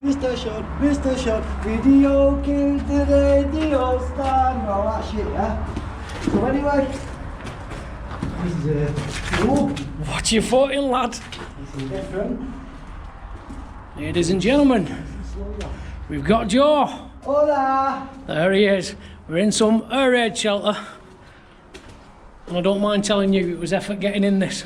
Mr. Shot, video killed the radio star and all that shit, yeah? So anyway, this is Watch your footing, lad. this is different. Ladies and gentlemen, we've got Joe. Hola! There he is. We're in some air raid shelter. And I don't mind telling you, it was effort getting in this.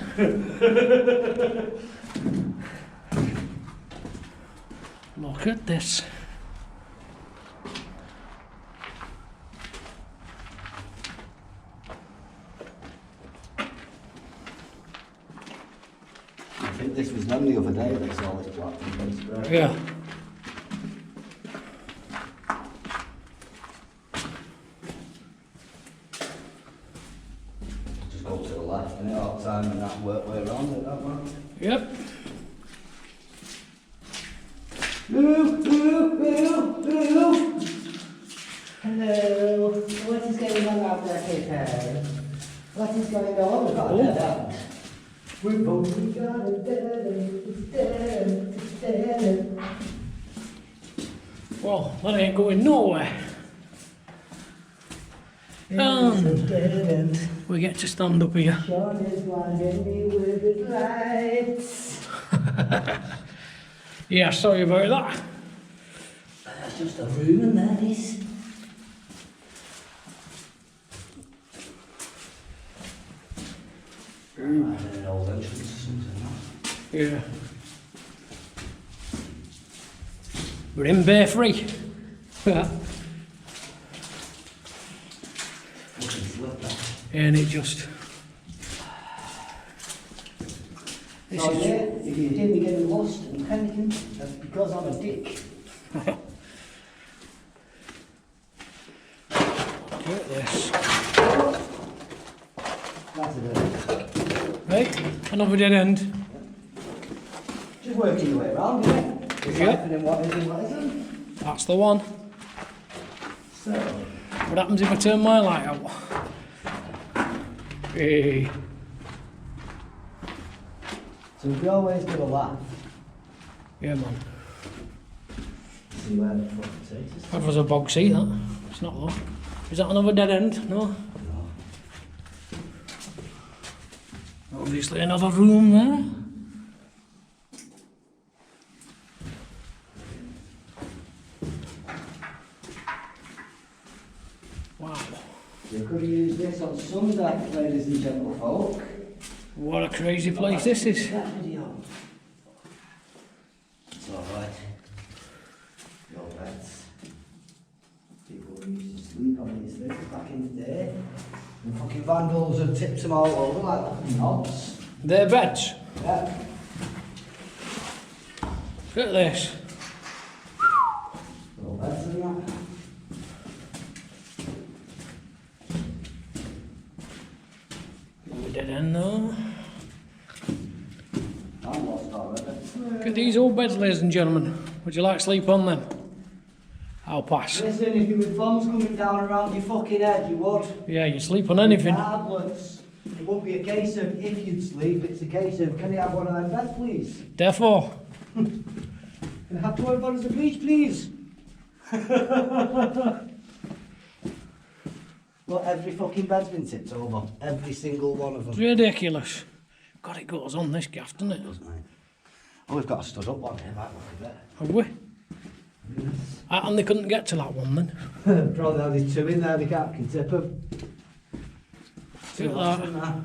Look at this. I think this was them the other day they saw this platform. Yeah. Just go to the left and all the time and that work way around it, that one. Yep. Hello. What is going on out there, Peter? What is going on? We've got a dead end. We've only got a dead end. It's dead end. It's dead end. Well, that ain't going nowhere. It's a dead end. We get to stand up here. Sean is blinding me with his lights. Yeah, sorry about that. That's just a room and that is. An old entrance or something. Yeah. We're in Bay Free. And it just... This Oh is... yeah, if you hear me getting lost and panicking, that's because I'm a dick. Look at this. That's a bit. Right, another dead end. Just working your way around, isn't it? Deciphering what is and what isn't. That's the one. So, What happens if I turn my light out? Hey. so we always do a laugh. Yeah, man. See where the fuck it takes us. That was a bog seat, that. It's not though. Is that another dead end? No. No. Obviously another room there. Wow. You could use this on Sunday, ladies and gentlefolk. What a crazy place this is. That video. It's alright. Your beds. People used to sleep on these things back in the day. And fucking vandals have tipped them all over like fucking knobs. Their beds. Yeah. Look at this. Little beds and that. Another dead end though. I'm lost already. Look at these old beds, ladies and gentlemen. Would you like to sleep on them? I'll pass. Listen, if you had bombs coming down around your fucking head, you would. Yeah, you sleep on anything. Regardless. It won't be a case of if you'd sleep, it's a case of can you have one of them beds, please? Therefore, Can I have 12 bottles of bleach, please? Well, every fucking bed's been tipped over. Every single one of it's them. ridiculous. God, it goes on this gaff, doesn't it? Oh, we've got a stood up one here, might look a bit. Have we? And they couldn't get to that one then. Probably only two in there, the cap can tip them. Look at that.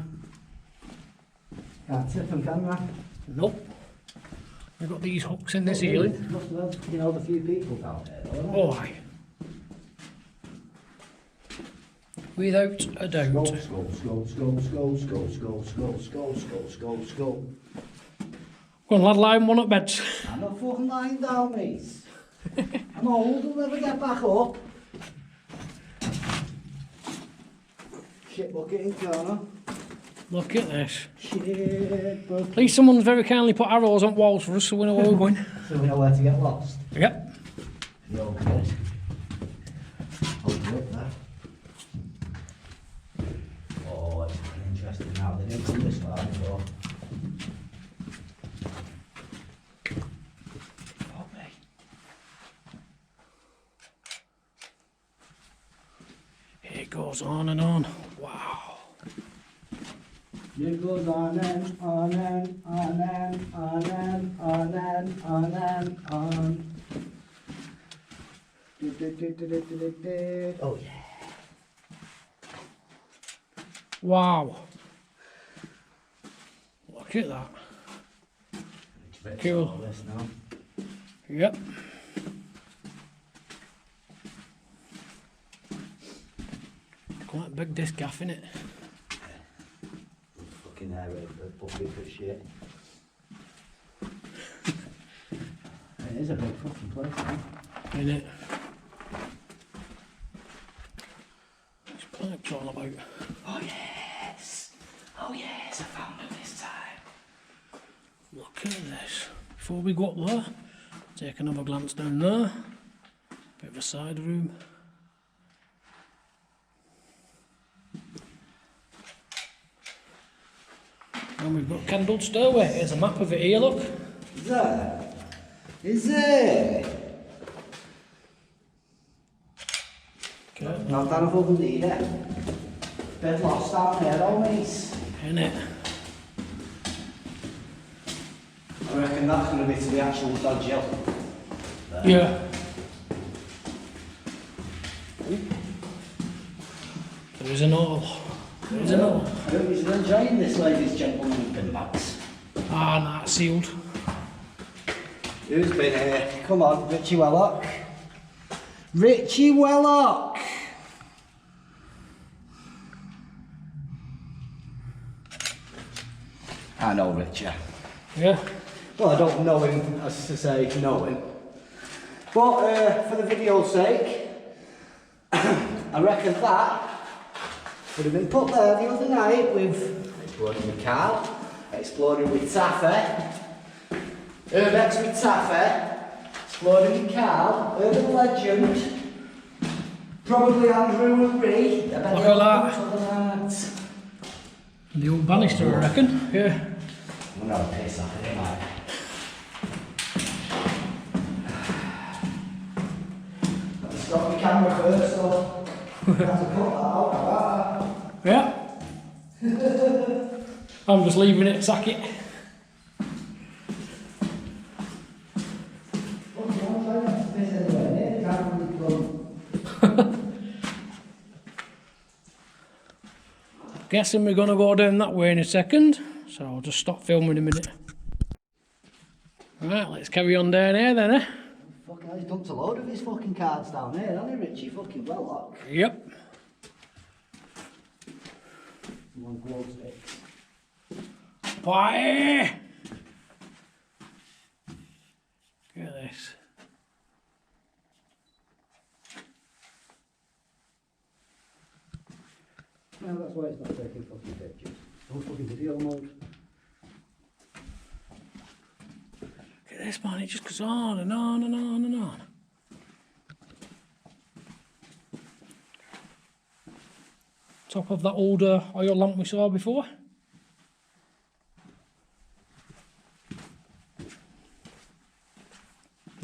Can't tip them, can they? Nope. We've got these hooks in the ceiling. Must have fucking held a few people down there, though, Oh, aye. Without a doubt. Skull. Go on, lad, lie in one at beds. I'm not fucking lying down, mate. I'm old, I'll never get back up. Shit bucket in corner. Look at this. Shit bucket. At least someone's very kindly put arrows on walls for us so we know where we're going. So we know where to get lost. Yep. You're good. Hold you up there. Oh, it's fucking interesting now. They didn't come this far before. goes on and on. Wow. It goes on and on and on and on and on and on and on. Oh yeah. Wow. Look at that. Cool. This now. Yep. Quite a big disc gaff, innit? Fucking hair bucket for shit. It is a big fucking place, man. Innit? What's pipes all about? Oh yes! Oh yes, I found it this time. Look at this. Before we go up there, take another glance down there. Bit of a side room. And we've got candled stairway. Here's a map of it here, look. Is there? Is there? Okay. Not that I've opened either. Bit lost down there though, mate. Innit? I reckon that's going to be to the actual dodge hill. There. Yeah. There is an all. There is an all. I hope you're enjoying this, ladies, gentlemen, and pinbacks. Ah, nah, it's sealed. Who's been here? Come on, Richie Wellock. Richie Wellock! I know Richie. Yeah. Well, I don't know him, as to say, know him. But for the video's sake, I reckon that would have been put there the other night with Exploding with Carl, Exploding with Taffy, Urbex with Taffy, Exploding with Carl, Urban Legend, probably Andrew and Ree. Look at that. The old banister, I reckon. Yeah. I'm gonna have a piss off it, mate. Stop the camera first, so I have to cut that out. Yeah. I'm just leaving it, sack it. Guessing we're gonna go down that way in a second, so I'll just stop filming a minute. Right, let's carry on down here then, eh? Fucking hell, he's dumped a load of his fucking cards down here, hasn't he, Richie? Fucking Wellock. Yep. One glow sticks. Bye! Look at this. No, that's why it's not taking fucking pictures. No fucking video mode. Look at this, man, it just goes on and on and on and on. Top of that old oil lamp we saw before.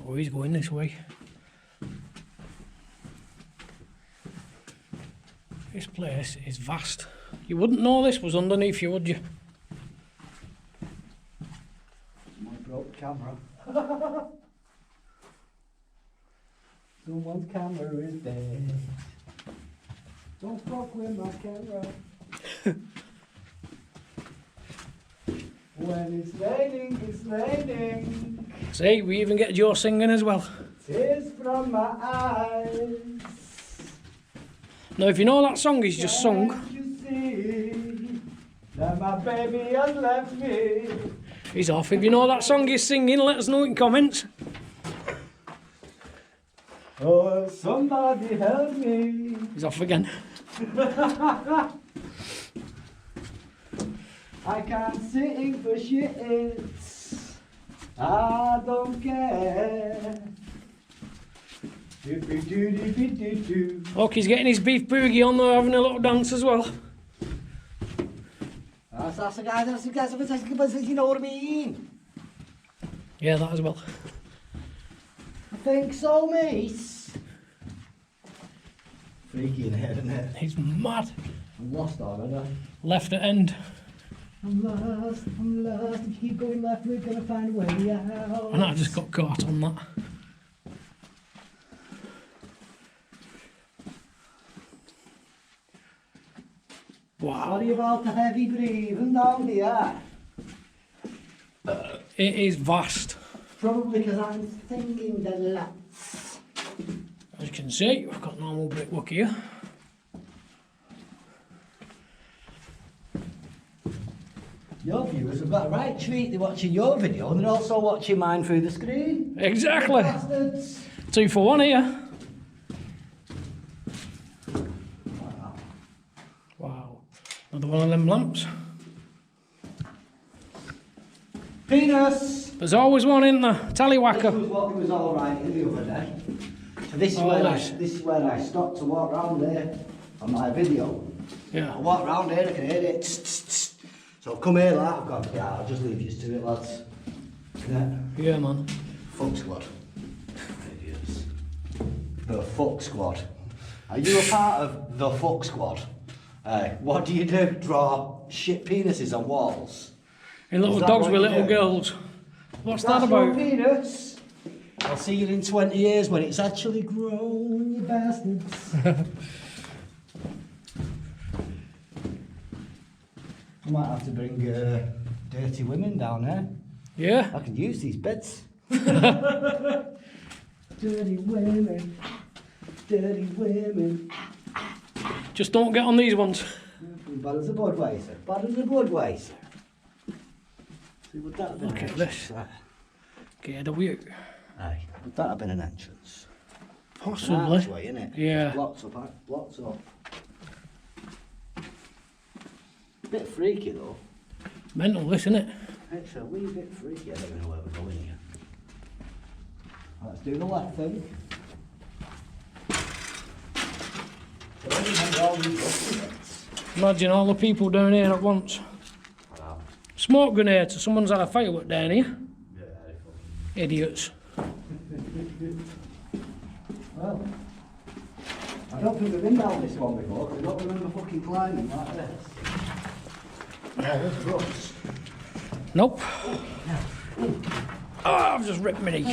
Oh, he's going this way. This place is vast. You wouldn't know this was underneath you, would you? My broke camera. Someone's camera is dead. Don't fuck with my camera. When it's raining, it's raining. See, we even get Joe singing as well. Tears from my eyes. Now, if you know that song he's just sung, Can't you see that my baby has left me? he's off. If you know that song he's singing, let us know in comments. Oh, somebody help me. He's off again. I can't sing for shit. I don't care. Do-be-do-do-be-do-do. Look, he's getting his beef boogie on there, having a little dance as well. That's the guy, you know what I mean? Yeah, that as well. I think so, mate. freaky in here, isn't it? He's mad. I'm lost already. Left at end. I'm lost. If you keep going left, we're gonna find a way out. And I just got caught on that. Wow. Sorry about the heavy breathing down here. It is vast. Probably because I'm thinking the lots. As you can see, we've got normal brickwork here. Your viewers have got a right treat. They're watching your video and they're also watching mine through the screen. Exactly. Bastards. 2 for 1 here. Wow. Another one of them lamps. Penis! There's always one in there. This Tallywhacker. was what was alright in the other day. So this is where I stopped to walk round there on my video. I Yeah. walk round here, I can hear it. Tss, tss, tss. So I've come here like I've gone, yeah, I'll just leave you to it, lads. Yeah. Yeah, man. Fuck squad. Idiots. The fuck squad. Are you a part of the fuck squad? What do you do? Draw shit penises on walls? And little Is that dogs what with you little do? girls. What's that That's your about? penis. I'll see you in 20 years when it's actually grown, you bastards. I might have to bring dirty women down there. Yeah. I can use these beds. Dirty women. Dirty women. Just don't get on these ones. Bad as a Budweiser. Bad as a Budweiser. See, would that have been Look an at this. entrance? KW. Aye, would that have been an entrance? Possibly. Archway, innit? Yeah. Blocks up, blocks up. Bit freaky though. Mental, this, isn't it? It's a wee bit freaky. I don't know where we're going here. Let's do the left thing. So I remember all these dusty bits. Imagine all the people down here at once. Wow. Smoke grenade, so someone's had a firework down here. Yeah, Idiots. well, I don't think we've been down this one before, because I don't remember fucking climbing like this. Yeah, there's rocks. Nope. Oh, I've just ripped my knee. Me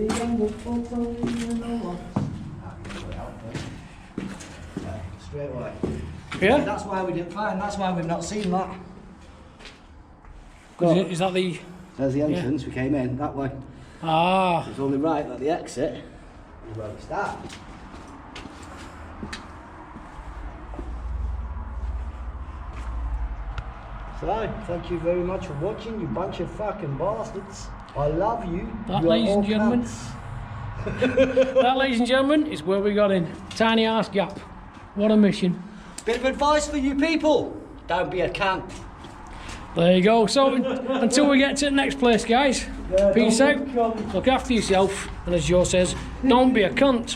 and the folks are in the lots. Straight away. Yeah? That's why we didn't find, that's why we've not seen that. Is that the... There's the entrance, we came in that way. Ah. It's only right that the exit is where we start. So, thank you very much for watching, you bunch of fucking bastards. I love you. That, You're ladies and all gentlemen, cunts. That, ladies and gentlemen, is where we got in. Tiny ass gap. What a mission. Bit of advice for you people. Don't be a cunt. There you go. So, until we get to the next place, guys, Yeah, peace don't out. be a cunt. Look after yourself. And as Joe says, don't be a cunt.